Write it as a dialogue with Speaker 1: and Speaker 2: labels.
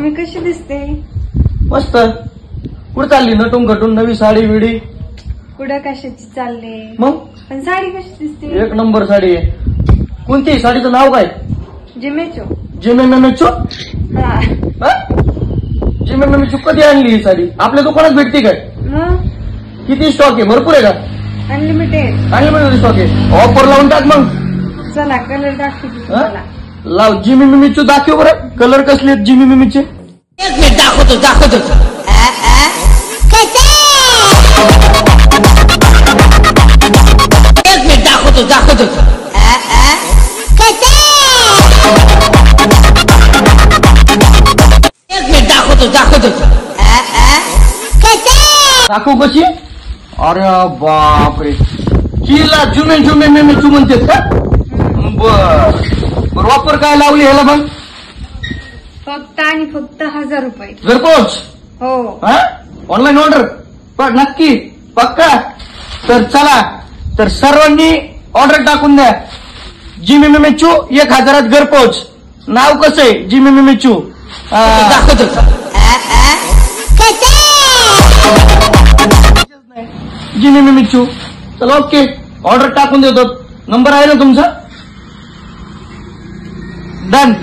Speaker 1: मी कशी दिसते?
Speaker 2: मस्त. कुठं चालली नटून घटून नवी साडी बिडी?
Speaker 1: कुठं कशाची चालले?
Speaker 2: मग
Speaker 1: पण साडी कशी दिसते?
Speaker 2: एक नंबर साडी आहे. कोणती साडीचं नाव काय?
Speaker 1: जिमेचो.
Speaker 2: जिमेमेचो?
Speaker 1: हा.
Speaker 2: जिमेमेचो कधी आणली ही साडी? आपल्या दुकानात भेटते काय?
Speaker 1: मग
Speaker 2: किती स्टॉक आहे? भरपूर आहे का?
Speaker 1: अनलिमिटेड.
Speaker 2: अनलिमिटेड स्टॉक आहे. ऑफर लावून टाक मग.
Speaker 1: चला कलर दाखवते
Speaker 2: हा?
Speaker 1: मला.
Speaker 2: लाव. जिमेमेचो दाखव बरं. कलर कसले आहेत जिमेमेचे?
Speaker 3: एक मिनिट दाखवतो. एक मिनिट दाखवतो. एक मिनिट दाखवतो.
Speaker 2: दाखव कशी? अरे बापरे. हिला जुमे म्हणतेस का? बर वापर काय लावली ह्याला मग?
Speaker 1: फक्त आणि फक्त 1000 रुपये.
Speaker 2: घरपोच?
Speaker 1: हो.
Speaker 2: Online order? पण नक्की पक्का? तर चला तर सर्वांनी ऑर्डर टाकून द्या. जिमेमेचू 1000 घरपोच. नाव कसं आहे? जिमेमेचू.
Speaker 3: दाखवतो.
Speaker 2: जिमेमेचू. चला ओके ऑर्डर टाकून देतो. नंबर आहे ना तुमचा? डन.